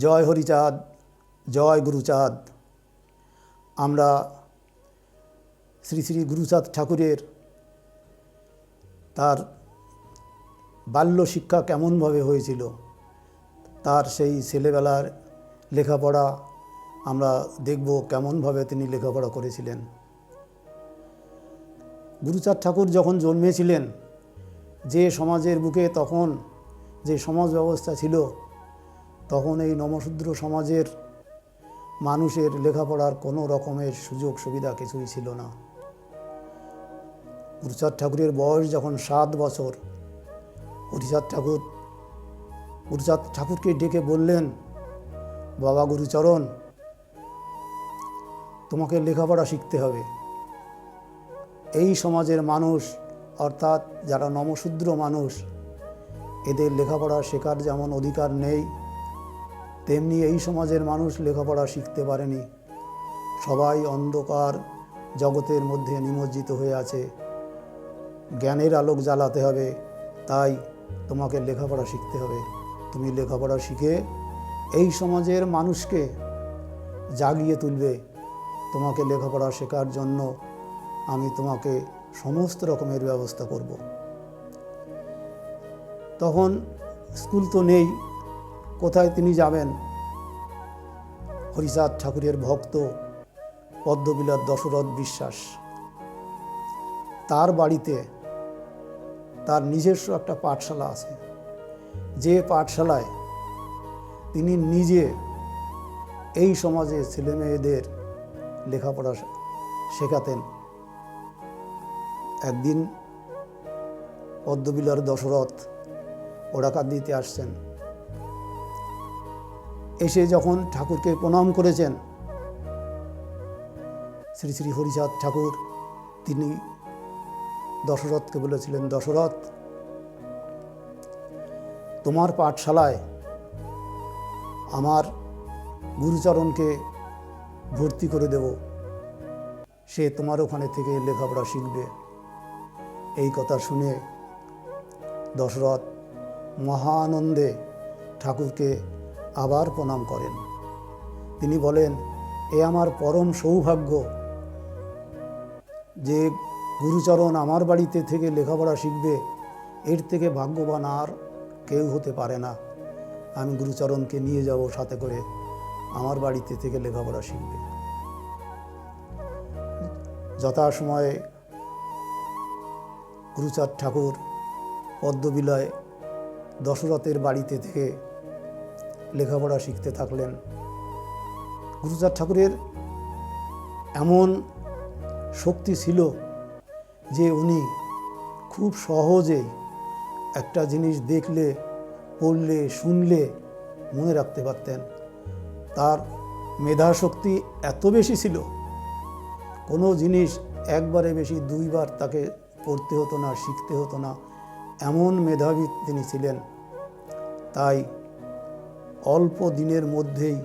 জয় হরিচাঁদ, জয় গুরুচাঁদ। আমরা শ্রী শ্রী গুরুচাঁদ ঠাকুরের তার বাল্য শিক্ষা কেমনভাবে হয়েছিল, তার সেই ছেলেবেলার লেখাপড়া আমরা দেখব, কেমনভাবে তিনি লেখাপড়া করেছিলেন। গুরুচাঁদ ঠাকুর যখন জন্মেছিলেন, যে সমাজের বুকে তখন যে সমাজ ব্যবস্থা ছিল, তখন এই নমশূদ্র সমাজের মানুষের লেখাপড়ার কোনো রকমের সুযোগ সুবিধা কিছুই ছিল না। গুরুচাঁদ ঠাকুরের বয়স যখন 7 বছর, গুরুচাঁদ ঠাকুরকে ডেকে বললেন, বাবা গুরুচরণ, তোমাকে লেখাপড়া শিখতে হবে। এই সমাজের মানুষ, অর্থাৎ যারা নমশূদ্র মানুষ, এদের লেখাপড়া শেখার যেমন অধিকার নেই, তেমনি এই সমাজের মানুষ লেখাপড়া শিখতে পারেনি। সবাই অন্ধকার জগতের মধ্যে নিমজ্জিত হয়ে আছে। জ্ঞানের আলোক জ্বালাতে হবে, তাই তোমাকে লেখাপড়া শিখতে হবে। তুমি লেখাপড়া শিখে এই সমাজের মানুষকে জাগিয়ে তুলবে। তোমাকে লেখাপড়া শেখার জন্য আমি তোমাকে সমস্ত রকমের ব্যবস্থা করব। তখন স্কুল তো নেই, কোথায় তিনি যাবেন? হরিচাঁদ ঠাকুরের ভক্ত পদ্মবিলাস দশরথ বিশ্বাস, তার বাড়িতে তার নিজস্ব একটা পাঠশালা আছে, যে পাঠশালায় তিনি নিজে এই সমাজে ছেলেমেয়েদের লেখাপড়া শেখাতেন। একদিন পদ্মবিলাস দশরথ ওড়াকান্দিতে আসছেন, এসে যখন ঠাকুরকে প্রণাম করেছেন, শ্রী শ্রী হরিচাঁদ ঠাকুর তিনি দশরথকে বলেছিলেন, দশরথ, তোমার পাঠশালায় আমার গুরুচরণকে ভর্তি করে দেব, সে তোমার ওখানে থেকে লেখাপড়া শিখবে। এই কথা শুনে দশরথ মহানন্দে ঠাকুরকে আবার প্রণাম করেন। তিনি বলেন, এ আমার পরম সৌভাগ্য যে গুরুচরণ আমার বাড়িতে থেকে লেখাপড়া শিখবে, এর থেকে ভাগ্যবান আর কেউ হতে পারে না। আমি গুরুচরণকে নিয়ে যাব সাথে করে, আমার বাড়িতে থেকে লেখাপড়া শিখবে। যথাসময়ে গুরুচাঁদ ঠাকুর পদ্মবিলায় দশরথের বাড়িতে থেকে লেখাপড়া শিখতে থাকলেন। গুরুচাঁদ ঠাকুরের এমন শক্তি ছিল যে উনি খুব সহজেই একটা জিনিস দেখলে, পড়লে, শুনলে মনে রাখতে পারতেন। তার মেধাশক্তি এত বেশি ছিল, কোনো জিনিস একবারে বেশি 2 বার তাকে পড়তে হতো না, শিখতে হতো না, এমন মেধাবী তিনি ছিলেন। তাই অল্প দিনের মধ্যেই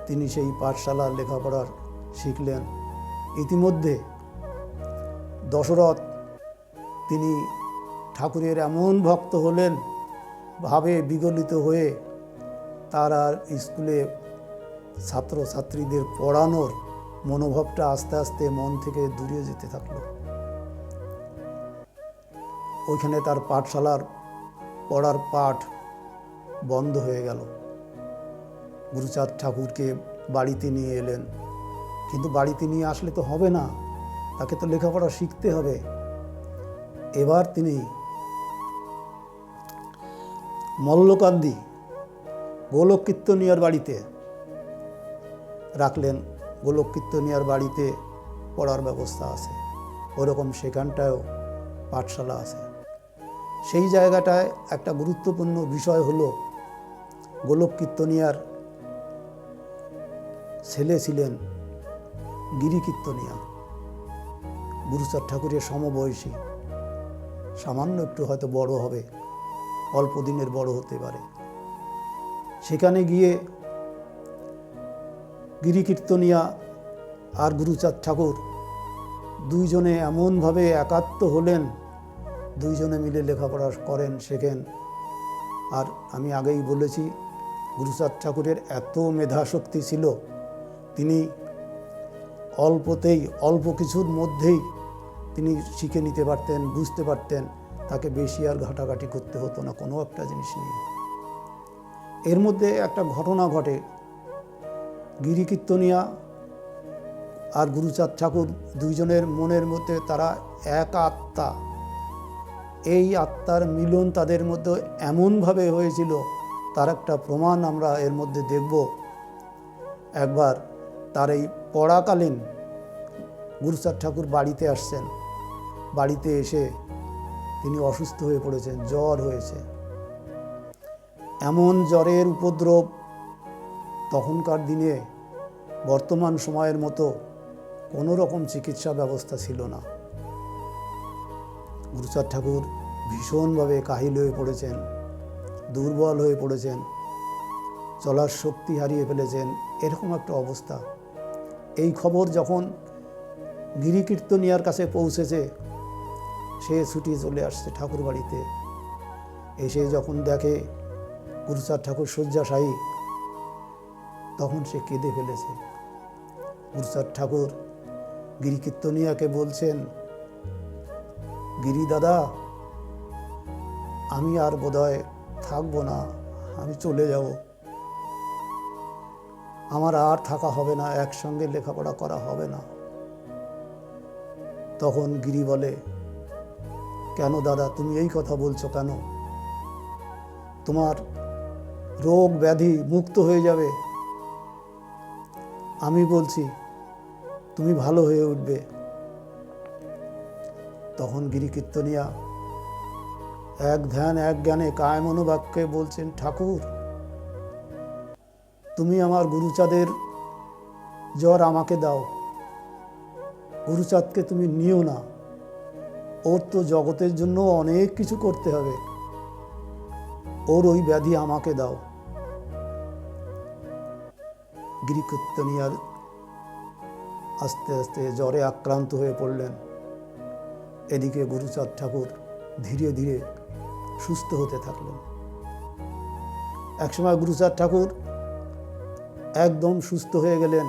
তিনি সেই পাঠশালার লেখাপড়া শিখলেন। ইতিমধ্যে দশরথ তিনি ঠাকুরের এমন ভক্ত হলেন, ভাবে বিগলিত হয়ে তার আর স্কুলে ছাত্রছাত্রীদের পড়ানোর মনোভাবটা আস্তে আস্তে মন থেকে দূরে যেতে থাকলো। ওইখানে তার পাঠশালার পড়ার পাঠ বন্ধ হয়ে গেল। গুরুচাঁদ ঠাকুরকে বাড়িতে নিয়ে এলেন, কিন্তু বাড়িতে নিয়ে আসলে তো হবে না, তাকে তো লেখাপড়া শিখতে হবে। এবার তিনি মল্লকান্দি গোলক কীর্তনিয়ার বাড়িতে রাখলেন। গোলক কীর্তনিয়ার বাড়িতে পড়ার ব্যবস্থা আছে, ওরকম সেখানটায়ও পাঠশালা আছে। সেই জায়গাটায় একটা গুরুত্বপূর্ণ বিষয় হলো, গোলক কীর্তনিয়ার ছেলে ছিলেন গিরি কীর্তনিয়া, গুরুচাঁদ ঠাকুরের সমবয়সী, সামান্য একটু হয়তো বড় হবে, অল্প দিনের বড় হতে পারে। সেখানে গিয়ে গিরি কীর্তনিয়া আর গুরুচাঁদ ঠাকুর দুইজনে এমনভাবে একাত্ম হলেন, দুইজনে মিলে লেখাপড়া করেন, শেখেন। আর আমি আগেই বলেছি, গুরুচাঁদ ঠাকুরের এত মেধাশক্তি ছিল, তিনি অল্পতেই, অল্প কিছুর মধ্যেই তিনি শিখে নিতে পারতেন, বুঝতে পারতেন, তাকে বেশি আর ঘাটাঘাটি করতে হতো না কোনো একটা জিনিস নিয়ে। এর মধ্যে একটা ঘটনা ঘটে, গিরিকীর্তনিয়া আর গুরুচাঁদ ঠাকুর দুইজনের মনের মধ্যে তারা এক আত্মা, এই আত্মার মিলন তাদের মধ্যে এমনভাবে হয়েছিল, তার একটা প্রমাণ আমরা এর মধ্যে দেখব। একবার তার এই পড়াকালীন গুরুচাঁদ ঠাকুর বাড়িতে আসছেন, বাড়িতে এসে তিনি অসুস্থ হয়ে পড়েছেন, জ্বর হয়েছে। এমন জ্বরের উপদ্রব তখনকার দিনে বর্তমান সময়ের মতো কোনো রকম চিকিৎসা ব্যবস্থা ছিল না। গুরুচাঁদ ঠাকুর ভীষণভাবে কাহিল হয়ে পড়েছেন, দুর্বল হয়ে পড়েছেন, চলার শক্তি হারিয়ে ফেলেছেন, এরকম একটা অবস্থা। এই খবর যখন গিরিকীর্তনিয়ার কাছে পৌঁছেছে, সে ছুটি চলে আসছে ঠাকুর বাড়িতে। এসে যখন দেখে গুরুচাঁদ ঠাকুর শয্যাশায়ী, তখন সে কেঁদে ফেলেছে। গুরুচাঁদ ঠাকুর গিরিকীর্তনিয়াকে বলছেন, গিরি দাদা, আমি আর বোধহয় থাকবো না, আমি চলে যাব, আমার আর থাকা হবে না, একসঙ্গে লেখাপড়া করা হবে না। তখন গিরি বলে, কেন দাদা, তুমি এই কথা বলছো কেন? তোমার রোগ ব্যাধি মুক্ত হয়ে যাবে, আমি বলছি তুমি ভালো হয়ে উঠবে। তখন গিরিকীর্তনিয়া এক ধ্যান এক জ্ঞানে কায় মনোবাক্যে বলছেন, ঠাকুর, তুমি আমার গুরুচাঁদের জ্বর আমাকে দাও, গুরুচাঁদকে তুমি নিও না, ওর তো জগতের জন্য অনেক কিছু করতে হবে, ওর ওই ব্যাধি আমাকে দাও। গিরিকীর্তনিয়ার আস্তে আস্তে জ্বরে আক্রান্ত হয়ে পড়লেন। এদিকে গুরুচাঁদ ঠাকুর ধীরে ধীরে সুস্থ হতে থাকলেন। একসময় গুরুচাঁদ ঠাকুর একদম সুস্থ হয়ে গেলেন।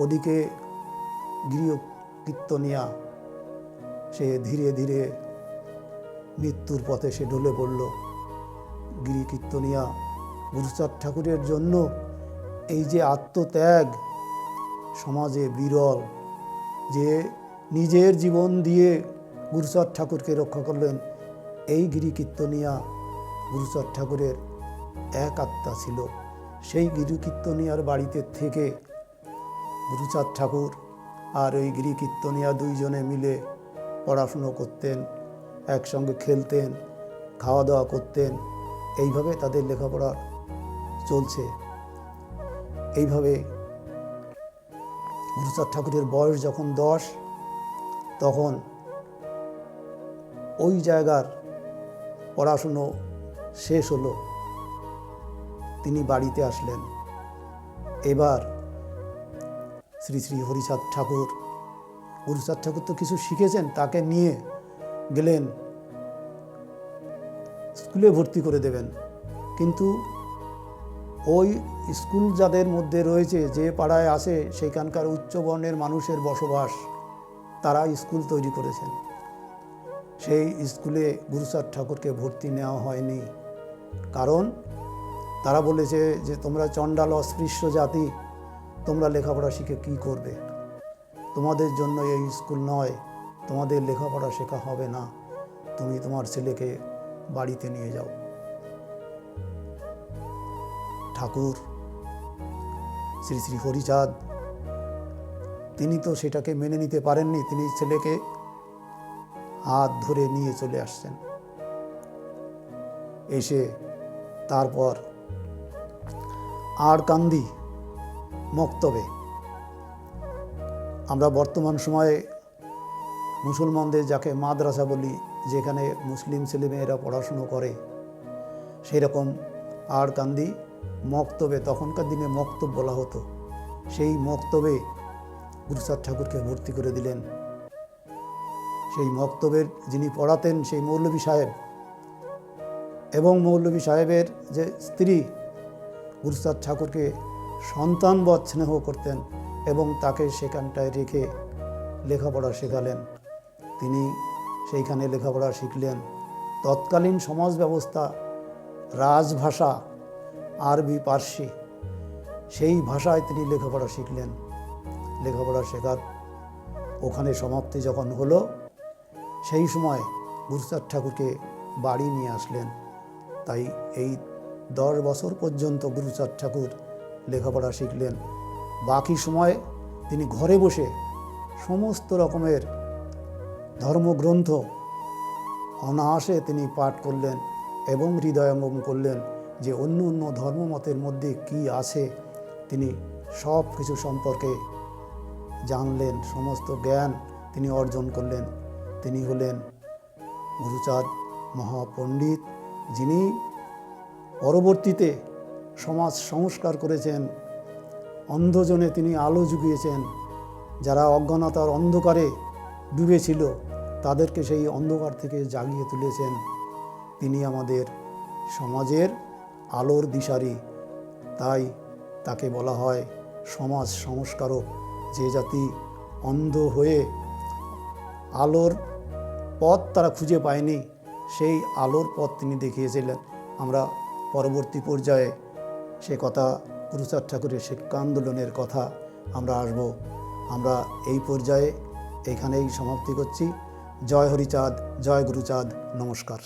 ওদিকে গিরিকীর্তনিয়া সে ধীরে ধীরে মৃত্যুর পথে সে ঢলে পড়ল। গিরিকীর্তনিয়া গুরুচাঁদ ঠাকুরের জন্য এই যে আত্মত্যাগ সমাজে বিরল, যে নিজের জীবন দিয়ে গুরুচাঁদ ঠাকুরকে রক্ষা করলেন, এই গিরিকীর্তনিয়া গুরুচাঁদ ঠাকুরের এক আত্মা ছিল। সেই গিরিকীর্তনিয়ার বাড়িতে থেকে গুরুচাঁদ ঠাকুর আর ওই গিরিকীর্তনিয়া দুইজনে মিলে পড়াশুনো করতেন, একসঙ্গে খেলতেন, খাওয়া দাওয়া করতেন, এইভাবে তাদের লেখাপড়া চলছে। এইভাবে গুরুচাঁদ ঠাকুরের বয়স যখন 10, তখন ওই জায়গার পড়াশুনো শেষ হলো, তিনি বাড়িতে আসলেন। এবার শ্রী শ্রী হরিচাঁদ ঠাকুর, গুরুচাঁদ ঠাকুর তো কিছু শিখেছেন, তাকে নিয়ে গেলেন স্কুলে ভর্তি করে দেবেন। কিন্তু ওই স্কুল যাদের মধ্যে রয়েছে, যে পাড়ায় আসে সেখানকার উচ্চবর্ণের মানুষের বসবাস, তারা স্কুল তৈরি করেছেন। সেই স্কুলে গুরুচাঁদ ঠাকুরকে ভর্তি নেওয়া হয়নি, কারণ তারা বলেছে যে তোমরা চণ্ডাল অস্পৃশ্য জাতি, তোমরা লেখাপড়া শিখে কি করবে, তোমাদের জন্য এই স্কুল নয়, তোমাদের লেখাপড়া শেখা হবে না, তুমি তোমার ছেলেকে বাড়িতে নিয়ে যাও। ঠাকুর শ্রী শ্রী হরিচাঁদ তিনি তো সেটাকে মেনে নিতে পারেননি, তিনি ছেলেকে হাত ধরে নিয়ে চলে আসছেন। এসে তারপর আড়কান্দি মক্তবে, আমরা বর্তমান সময়ে মুসলমানদের যাকে মাদ্রাসা বলি, যেখানে মুসলিম ছেলেমেয়েরা পড়াশুনো করে, সেই রকম আড়কান্দি মক্তবে, তখনকার দিনে মক্তব বলা হতো, সেই মক্তবে গুরুচাঁদ ঠাকুরকে ভর্তি করে দিলেন। সেই মক্তবের যিনি পড়াতেন সেই মৌলভী সাহেব এবং মৌলভী সাহেবের যে স্ত্রী, গুরুচাঁদ ঠাকুরকে সন্তানবৎ স্নেহ করতেন এবং তাকে সেখানটায় রেখে লেখাপড়া শেখালেন। তিনি সেইখানে লেখাপড়া শিখলেন। তৎকালীন সমাজ ব্যবস্থা, রাজভাষা আরবি পার্সি, সেই ভাষায় তিনি লেখাপড়া শিখলেন। লেখাপড়া শেখার ওখানে সমাপ্তি যখন হলো, সেই সময় গুরুচাঁদ ঠাকুরকে বাড়ি নিয়ে আসলেন। তাই এই 10 বছর পর্যন্ত গুরুচাঁদ ঠাকুর লেখাপড়া শিখলেন। বাকি সময় তিনি ঘরে বসে সমস্ত রকমের ধর্মগ্রন্থ অনায়াসে তিনি পাঠ করলেন এবং হৃদয়ঙ্গম করলেন যে অন্য অন্য ধর্মমতের মধ্যে কি আছে তিনি সব কিছু সম্পর্কে জানলেন, সমস্ত জ্ঞান তিনি অর্জন করলেন। তিনি হলেন গুরুচাঁদ মহাপণ্ডিত, যিনি পরবর্তীতে সমাজ সংস্কার করেছেন। অন্ধজনে তিনি আলো জুগিয়েছেন। যারা অজ্ঞানতার অন্ধকারে ডুবেছিল তাদেরকে সেই অন্ধকার থেকে জাগিয়ে তুলেছেন। তিনি আমাদের সমাজের আলোর দিশারি, তাই তাকে বলা হয় সমাজ সংস্কারক। যে জাতি অন্ধ হয়ে আলোর পথ তারা খুঁজে পায়নি, সেই আলোর পথ তিনি দেখিয়েছিলেন। আমরা পরবর্তী পর্যায়ে সে কথা, গুরুচাঁদ ঠাকুরের শিক্ষা আন্দোলনের কথা আমরা আসব। আমরা এই পর্যায়ে এইখানেই সমাপ্তি করছি। জয় হরিচাঁদ, জয় গুরুচাঁদ, নমস্কার।